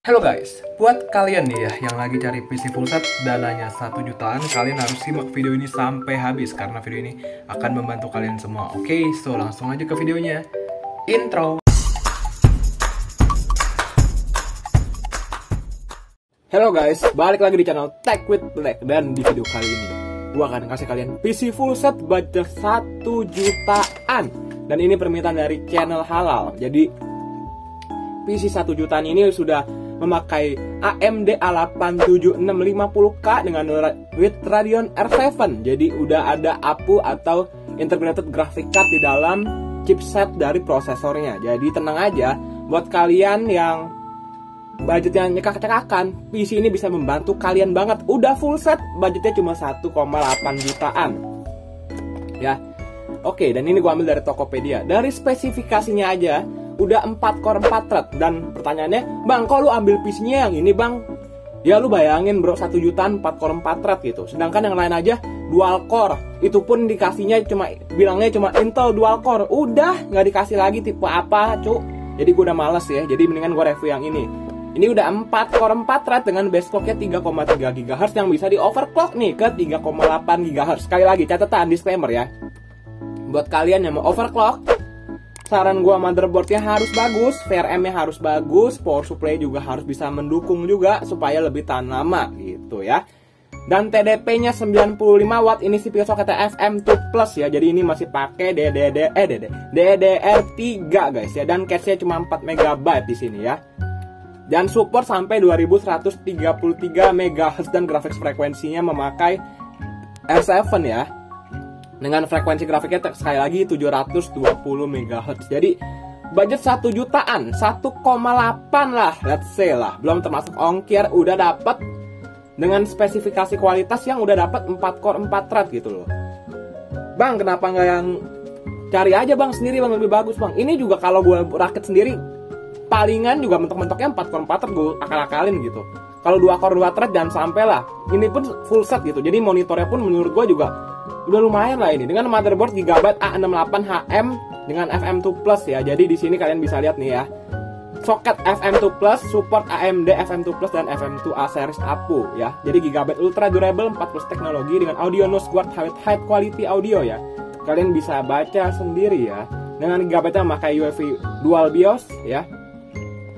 Halo guys, buat kalian nih ya yang lagi cari PC full set dananya 1 jutaan, kalian harus simak video ini sampai habis karena video ini akan membantu kalian semua. Oke, so langsung aja ke videonya. Intro. Halo guys, balik lagi di channel Tech with Black, dan di video kali ini gua akan kasih kalian PC full set budget 1 jutaan. Dan ini permintaan dari channel halal. Jadi PC 1 jutaan ini sudah memakai AMD A87 650K dengan with Radeon R7. Jadi udah ada APU atau integrated graphic card di dalam chipset dari prosesornya. Jadi tenang aja, buat kalian yang budgetnya nyekak-cekakan, PC ini bisa membantu kalian banget. Udah full set, budgetnya cuma 1,8 jutaan. Ya. Oke, dan ini gua ambil dari Tokopedia. Dari spesifikasinya aja udah 4 core 4 thread. Dan pertanyaannya, bang, kok lu ambil PC-nya yang ini bang? Ya lu bayangin bro, 1 jutaan 4 core 4 thread gitu. Sedangkan yang lain aja dual core. Itu pun dikasihnya bilangnya cuma Intel dual core. Udah nggak dikasih lagi tipe apa cu. Jadi gue udah males ya, jadi mendingan gue review yang ini. Ini udah 4 core 4 thread dengan base clock-nya 3,3 GHz yang bisa di overclock nih ke 3,8 GHz. Sekali lagi catatan disclaimer ya, buat kalian yang mau overclock, saran gua motherboardnya harus bagus, VRM-nya harus bagus, power supply juga harus bisa mendukung juga supaya lebih tahan lama gitu ya. Dan TDP-nya 95 watt, ini CPU socketnya FM2 Plus ya. Jadi ini masih pakai DDR3 guys ya, dan cache-nya cuma 4 MB di sini ya. Dan support sampai 2133 MHz dan graphics frekuensinya memakai R7 ya. Dengan frekuensi grafiknya sekali lagi 720 MHz. Jadi budget 1 jutaan, 1,8 lah, let's say lah. Belum termasuk ongkir, udah dapat dengan spesifikasi kualitas yang udah dapat 4 core 4 thread gitu loh. Bang, kenapa nggak yang cari aja bang sendiri bang, lebih bagus bang. Ini juga kalau gue rakit sendiri palingan juga mentok-mentoknya 4 core 4 thread gue akal-akalin gitu. Kalau 2 core 2 thread jangan sampai lah. Ini pun full set gitu. Jadi monitornya pun menurut gue juga udah lumayan lah ini, dengan motherboard Gigabyte A68HM dengan FM2 Plus ya. Jadi di sini kalian bisa lihat nih ya, soket FM2 Plus, support AMD FM2 Plus dan FM2A series APU ya. Jadi Gigabyte Ultra Durable 4 Plus teknologi dengan audio nose guard high quality audio ya. Kalian bisa baca sendiri ya. Dengan Gigabyte memakai UEFI Dual BIOS ya.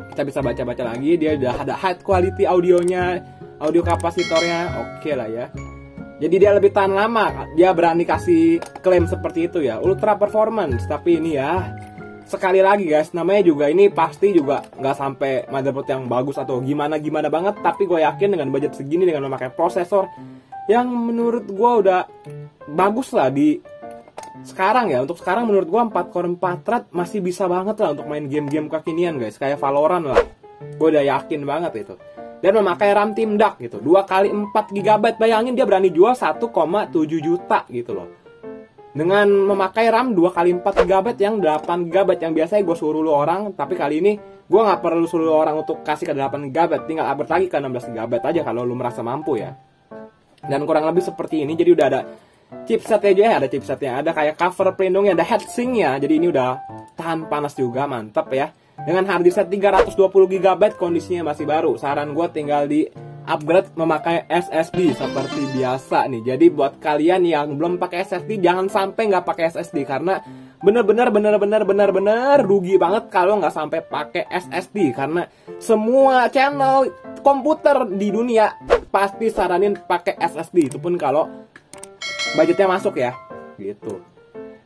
Kita bisa baca-baca lagi, dia udah ada high quality audionya, audio kapasitornya oke lah ya. Jadi dia lebih tahan lama, dia berani kasih klaim seperti itu ya, ultra performance. Tapi ini ya, sekali lagi guys, namanya juga ini pasti juga nggak sampai motherboard yang bagus atau gimana-gimana banget. Tapi gue yakin dengan budget segini, dengan memakai prosesor yang menurut gue udah bagus lah di sekarang ya. Untuk sekarang menurut gue 4 core 4 thread masih bisa banget lah untuk main game-game kekinian guys, kayak Valorant lah. Gue udah yakin banget itu. Dan memakai RAM Team Duck gitu, 2x4 GB, bayangin dia berani jual 1,7 juta gitu loh. Dengan memakai RAM 2x4 GB yang 8 GB yang biasanya gue suruh lu orang, tapi kali ini gue nggak perlu suruh orang untuk kasih ke 8 GB, tinggal upgrade lagi ke 16 GB aja kalau lu merasa mampu ya. Dan kurang lebih seperti ini, jadi udah ada chipsetnya aja, ada chipsetnya, ada kayak cover pelindungnya, ada heatsinknya, jadi ini udah tahan panas juga, mantep ya. Dengan harddisk 320 GB, kondisinya masih baru. Saran gue tinggal di upgrade memakai SSD seperti biasa nih. Jadi buat kalian yang belum pakai SSD, jangan sampai nggak pakai SSD, karena bener-bener rugi banget kalau nggak sampai pakai SSD. Karena semua channel komputer di dunia pasti saranin pakai SSD. Itu pun kalau budgetnya masuk ya, gitu.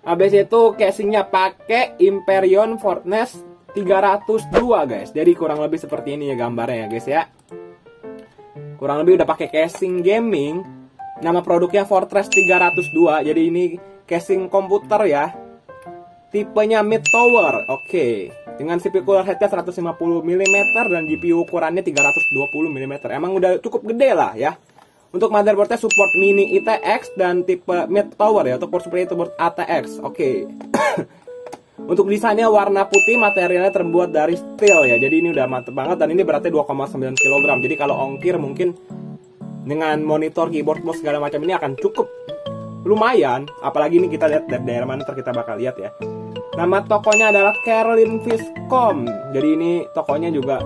Habis itu casingnya pakai Hyperion Fortress 302 guys. Jadi kurang lebih seperti ini ya gambarnya ya guys ya. Kurang lebih udah pakai casing gaming. Nama produknya Fortress 302. Jadi ini casing komputer ya. Tipenya mid tower. Oke. Dengan CPU cooler headnya 150 mm dan GPU ukurannya 320 mm. Emang udah cukup gede lah ya. Untuk motherboardnya support mini ITX dan tipe mid tower ya. Untuk power supply support ATX. Oke. Untuk desainnya warna putih, materialnya terbuat dari steel ya. Jadi ini udah mantep banget, dan ini beratnya 2,9 kg. Jadi kalau ongkir mungkin dengan monitor, keyboard, mouse segala macam ini akan cukup lumayan. Apalagi ini kita lihat dari daerah mana, ntar kita bakal lihat ya. Nama tokonya adalah Caroline Viscom. Jadi ini tokonya juga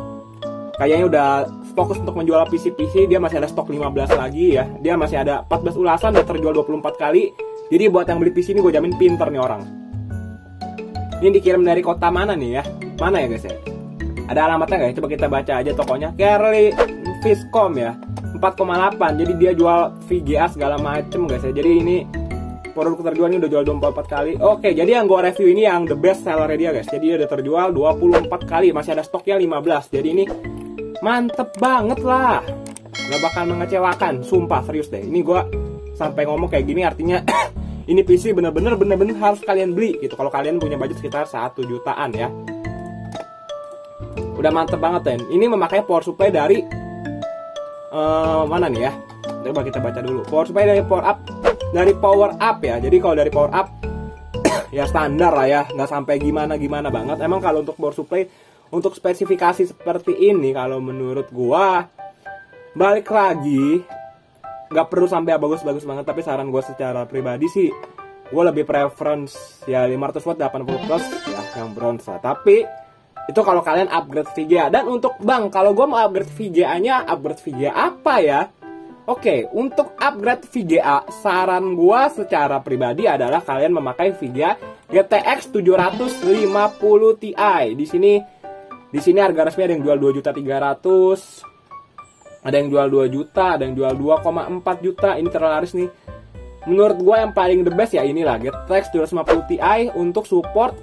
kayaknya udah fokus untuk menjual PC-PC. Dia masih ada stok 15 lagi ya. Dia masih ada 14 ulasan dan terjual 24 kali. Jadi buat yang beli PC ini gue jamin pinter nih orang. Ini dikirim dari kota mana nih ya? Mana ya guys ya? Ada alamatnya guys, coba kita baca aja tokonya. Kerli Viscom ya, 4,8. Jadi dia jual VGA segala macem guys ya. Jadi ini produk terjual ini udah jual 24 kali. Oke, jadi yang gue review ini yang the best seller dia guys. Jadi dia udah terjual 24 kali, masih ada stoknya 15. Jadi ini mantep banget lah, gak bakal mengecewakan, sumpah serius deh. Ini gue sampai ngomong kayak gini artinya ini PC bener-bener harus kalian beli gitu. Kalau kalian punya budget sekitar 1 jutaan ya. Udah mantep banget deh. Ini memakai power supply dari mana nih ya? Coba kita baca dulu. Power supply dari power up ya. Jadi kalau dari power up ya standar lah ya, nggak sampai gimana banget. Emang kalau untuk power supply untuk spesifikasi seperti ini, kalau menurut gua balik lagi nggak perlu sampai bagus banget. Tapi saran gua secara pribadi sih, gua lebih preference ya 500 watt 80 plus ya yang bronze lah. Tapi itu kalau kalian upgrade VGA. Dan untuk bang, kalau gue mau upgrade VGA-nya, upgrade VGA apa ya? Oke, untuk upgrade VGA, saran gue secara pribadi adalah kalian memakai VGA GTX 750 Ti. Di sini harga resmi ada yang jual 2.300.000, ada yang jual 2 juta, ada yang jual 2,4 juta. Ini terlalu laris nih. Menurut gue yang paling the best ya inilah GTX 750 Ti untuk support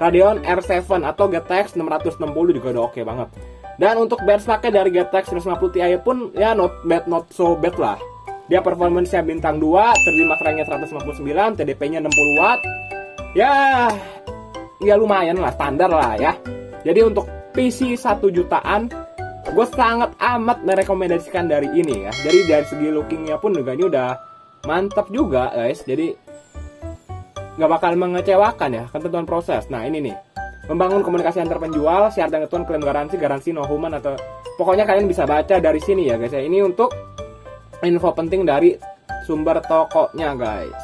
Radeon R7 atau GTX 660 juga udah oke banget. Dan untuk benchmarknya dari GTX 950 Ti pun ya not so bad lah. Dia performance-nya bintang 2, terima kerennya 159, TDP-nya 60 watt. Ya lumayan lah, standar lah ya. Jadi untuk PC 1 jutaan, gue sangat amat merekomendasikan dari ini ya. Jadi dari segi lookingnya pun juga ini udah mantap juga guys. Jadi nggak bakal mengecewakan ya, ketentuan proses. Nah ini nih, membangun komunikasi antar penjual, syarat dan ketentuan klaim garansi no human atau pokoknya kalian bisa baca dari sini ya guys ya. Ini untuk info penting dari sumber tokonya guys.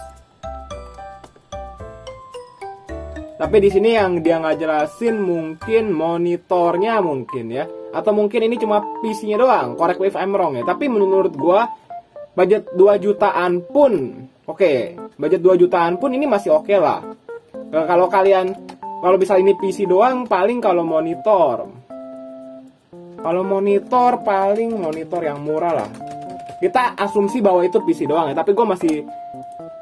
Tapi di sini yang dia nggak jelasin mungkin monitornya mungkin ya, atau mungkin ini cuma PC-nya doang. Correct me if I'm wrong ya. Tapi menurut gua budget 2 jutaan pun budget 2 jutaan pun ini masih oke lah. Kalau bisa ini PC doang, paling kalau monitor paling monitor yang murah lah. Kita asumsi bahwa itu PC doang ya, tapi gue masih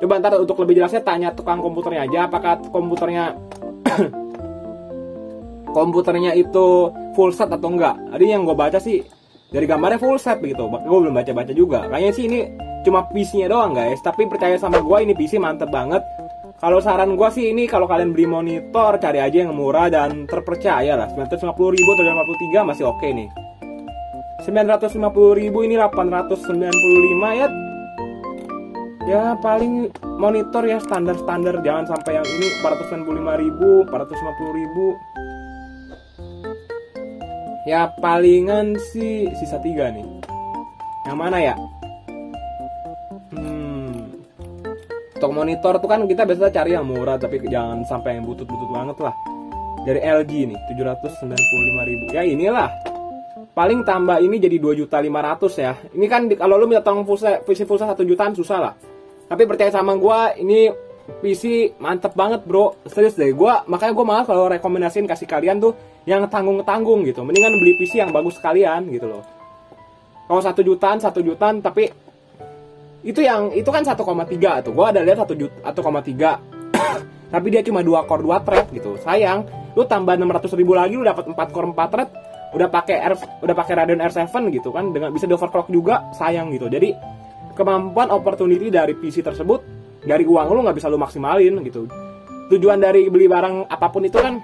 coba ntar untuk lebih jelasnya tanya tukang komputernya aja, apakah komputernya itu full set atau enggak. Tadi yang gue baca sih dari gambarnya full set gitu. Gue belum baca juga. Kayaknya sih ini cuma PC-nya doang guys. Tapi percaya sama gue, ini PC mantep banget. Kalau saran gue sih ini kalau kalian beli monitor, cari aja yang murah dan terpercaya lah. 950.000 atau 53 masih oke nih. 950.000 ini 895 ya. Ya paling monitor ya standar-standar. Jangan sampai yang ini 495.000, 450.000. Ya palingan sih sisa 3 nih. Yang mana ya? Untuk monitor tuh kan kita biasa cari yang murah, tapi jangan sampai yang butut-butut banget lah. Dari LG nih 795.000. Ya inilah. Paling tambah ini jadi 2.500.000 ya. Ini kan kalau lu minta tolong PC full set 1 jutaan susah lah. Tapi percaya sama gua, ini PC mantep banget bro. Serius deh, makanya gua malah kalau rekomendasiin kasih kalian tuh yang tanggung-tanggung gitu. Mendingan beli PC yang bagus sekalian gitu loh. Kalau 1 jutaan tapi itu kan 1,3 tuh. Gua ada lihat 1,3. Tapi dia cuma 2 core 2 thread gitu. Sayang, lu tambah 600.000 lagi lu dapat 4 core 4 thread, udah pakai Radeon R7 gitu kan, dengan bisa di overclock juga, sayang gitu. Jadi kemampuan opportunity dari PC tersebut dari uang lu nggak bisa lu maksimalin gitu. Tujuan dari beli barang apapun itu kan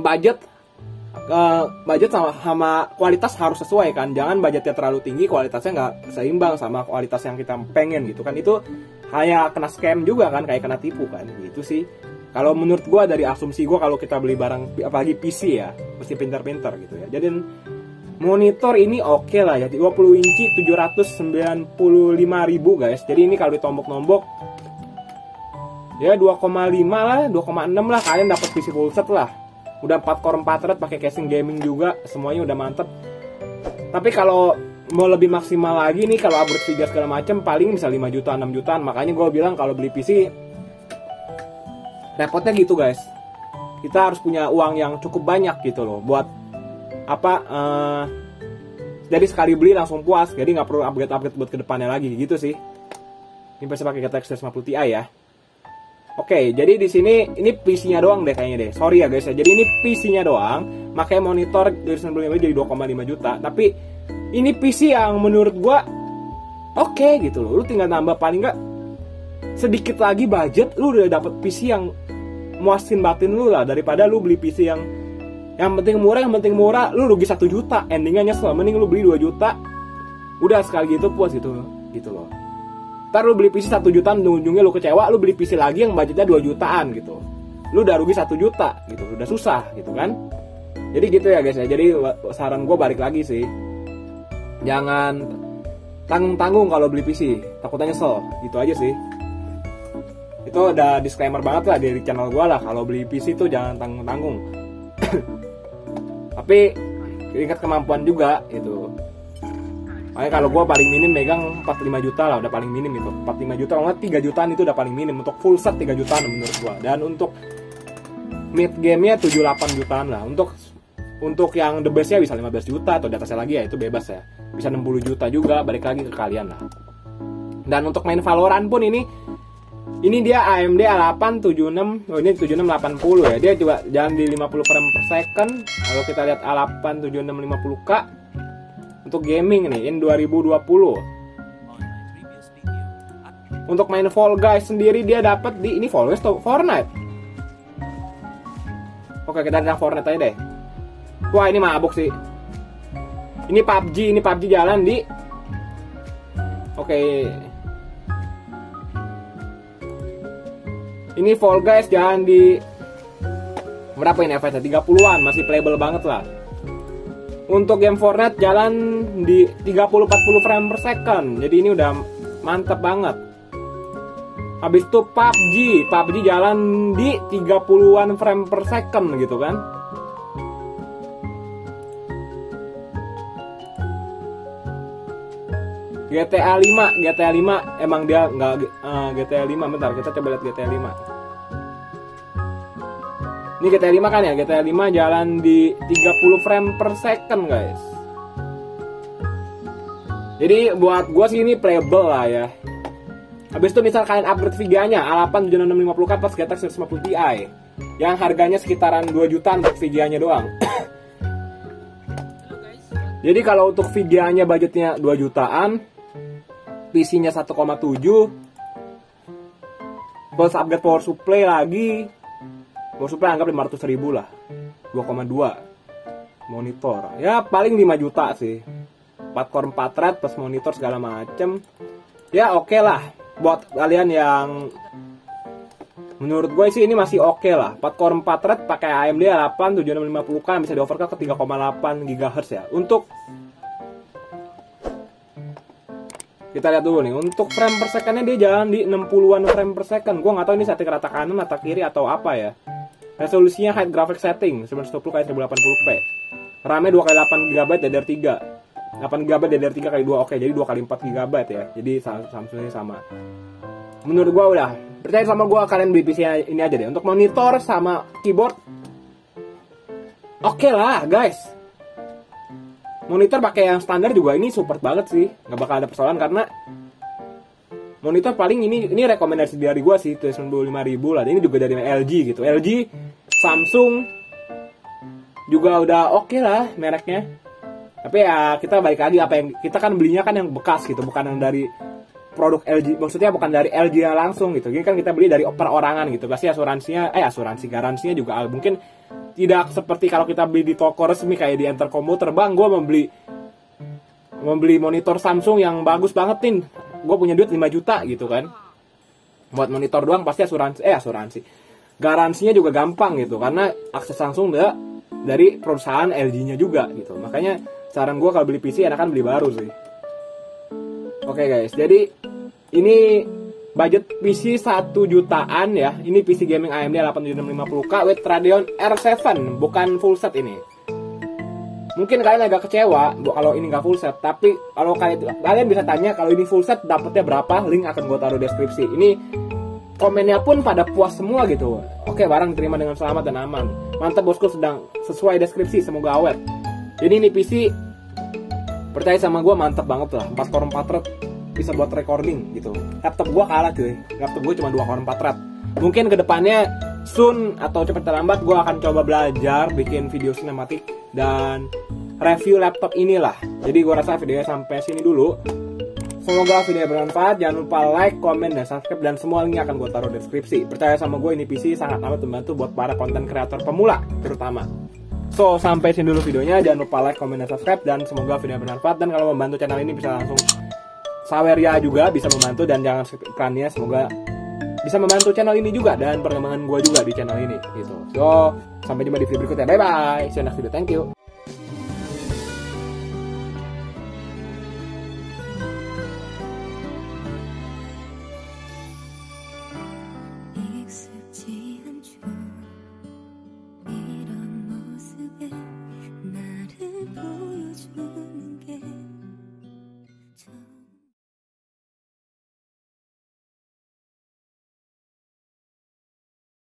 budget sama kualitas harus sesuai kan. Jangan budgetnya terlalu tinggi, kualitasnya nggak seimbang sama kualitas yang kita pengen gitu kan. Itu kayak kena scam juga kan, kayak kena tipu kan gitu sih. Kalau menurut gue dari asumsi gue, kalau kita beli barang apalagi PC ya mesti pintar-pintar gitu ya. Jadi monitor ini oke lah ya, 20 inci 795.000 guys. Jadi ini kalau ditombok-nombok ya 2,5 lah, 2,6 lah, kalian dapat PC full set lah. Udah 4 core 4 thread, pakai casing gaming juga, semuanya udah mantep. Tapi kalau mau lebih maksimal lagi nih, kalau upgrade VGA segala macem paling bisa 5 juta 6 jutaan. Makanya gue bilang kalau beli PC repotnya gitu guys, kita harus punya uang yang cukup banyak gitu loh buat apa, jadi sekali beli langsung puas, jadi nggak perlu upgrade buat kedepannya lagi gitu sih. Ini pasti pakai GTX 1050 Ti ya. Oke, jadi di sini ini PC-nya doang deh kayaknya deh. Sorry ya guys ya. Jadi ini PC-nya doang, makanya monitor dari 95 jadi 2,5 juta. Tapi ini PC yang menurut gua oke gitu loh. Lu tinggal nambah paling nggak sedikit lagi budget, lu udah dapet PC yang muasin batin lu lah, daripada lu beli PC yang penting murah, lu rugi 1 juta, endingnya nyesel. Mending lu beli 2 juta, udah sekali gitu puas gitu loh. Ntar lu beli PC 1 jutaan, ujungnya lu kecewa, lu beli PC lagi yang budgetnya 2 jutaan gitu. Lu udah rugi 1 juta gitu, udah susah gitu kan. Jadi gitu ya guys ya. Jadi saran gue balik lagi sih, jangan tanggung-tanggung kalau beli PC, takutnya nyesel. Gitu aja sih. Itu udah disclaimer banget lah dari channel gue lah, kalau beli PC tuh jangan tanggung-tanggung. Tapi ingat kemampuan juga gitu. Makanya kalau gue paling minim megang 45 juta lah, udah paling minim itu. 45 juta, kalau nggak 3 jutaan itu udah paling minim. Untuk full set 3 jutaan menurut gue. Dan untuk mid game-nya 7-8 jutaan lah. Untuk yang the best-nya bisa 15 juta atau di atasnya lagi ya, itu bebas ya. Bisa 60 juta juga, balik lagi ke kalian lah. Dan untuk main Valorant pun ini dia AMD A8 76, oh ini 7680 ya. Dia juga jalan di 50 frame per second. Kalau kita lihat A8 7650K untuk gaming nih, in 2020. Untuk main Fall Guys sendiri dia dapat di ini Fall Guys atau Fortnite. Oke, kita lihat Fortnite aja deh. Wah, ini mabuk sih. Ini PUBG jalan di Oke. Ini Fall Guys jalan di berapa ini FPS-nya? 30-an, masih playable banget lah. Untuk game Fortnite jalan di 30-40 frame per second. Jadi ini udah mantep banget. Habis itu PUBG jalan di 30-an frame per second gitu kan. GTA 5 emang dia nggak GTA 5, bentar kita coba lihat GTA 5. Ini GTA 5 kan ya, GTA 5 jalan di 30 frame per second guys. Jadi buat gue sih ini playable lah ya. Habis itu misal kalian upgrade VGA-nya A8 7650K plus GTX 1050 Ti yang harganya sekitaran 2 jutaan untuk VGA-nya doang. Jadi kalau untuk VGA-nya budgetnya 2 jutaan, PC-nya 1,7 plus upgrade power supply lagi. Power supply anggap 500 ribu lah, 2,2 monitor ya paling 5 juta sih. 4 core 4 thread plus monitor segala macem ya oke lah. Buat kalian yang menurut gue sih ini masih oke lah. 4 core 4 thread pakai AMD A8 7650K bisa di overclock ke 3,8 GHz ya. Untuk kita lihat dulu nih, untuk frame per second-nya dia jalan di 60-an frame per second. Gue nggak tahu ini setting rata kanan atau kiri atau apa ya. Resolusinya high graphic setting 920x1080p. RAM-nya 2x8 GB DDR3. 8 GB DDR3 kali 2, oke, jadi 2 kali 4 GB ya. Jadi Samsungnya sama. Menurut gue udah, percaya sama gue, kalian beli PC ini aja deh. Untuk monitor sama keyboard oke lah guys. Monitor pakai yang standar juga ini support banget sih, nggak bakal ada persoalan karena monitor paling ini rekomendasi dari gue sih 95.000 lah. Ini juga dari LG gitu. LG, Samsung juga udah oke lah mereknya. Tapi ya kita balik lagi, apa yang kita kan belinya kan yang bekas gitu, bukan yang dari produk LG. Maksudnya bukan dari LG yang langsung gitu. Ini kan kita beli dari perorangan gitu. Pasti garansinya juga mungkin tidak seperti kalau kita beli di toko resmi kayak di Enter Computer. Bang, gue membeli monitor Samsung yang bagus banget nih. Gue punya duit 5 juta gitu kan. Buat monitor doang pasti asuransi. Garansinya juga gampang gitu karena akses langsung dari perusahaan LG-nya juga gitu. Makanya saran gue kalau beli PC enakan beli baru sih. Oke guys, jadi ini budget PC 1 jutaan ya. Ini PC gaming AMD 8650K with Radeon R7, bukan full set ini. Mungkin kalian agak kecewa kalau ini nggak full set, tapi kalau kalian bisa tanya kalau ini full set dapetnya berapa, link akan gue taruh deskripsi. Ini komennya pun pada puas semua gitu. Oke, barang diterima dengan selamat dan aman. Mantap bosku, sedang sesuai deskripsi, semoga awet. Jadi ini PC, percaya sama gue, mantap banget lah. 4 core 4 thread bisa buat recording gitu. Laptop gue kalah cuy, laptop gue cuma 2 core 4 thread. Mungkin kedepannya soon atau cepat terlambat gue akan coba belajar bikin video sinematik dan review laptop inilah. Jadi gue rasa videonya sampai sini dulu. Semoga video bermanfaat. Jangan lupa like, komen, dan subscribe, dan semua linknya akan gue taruh deskripsi. Percaya sama gue, ini PC sangat amat membantu buat para konten kreator pemula terutama. So, sampai sini dulu videonya. Jangan lupa like, komen, dan subscribe, dan semoga video bermanfaat. Dan kalau membantu channel ini bisa langsung sawer ya juga, bisa membantu, dan jangan skip iklannya. Semoga bisa membantu channel ini juga dan perkembangan gue juga di channel ini gitu. So, sampai jumpa di video berikutnya. Bye bye. See you next video. Thank you.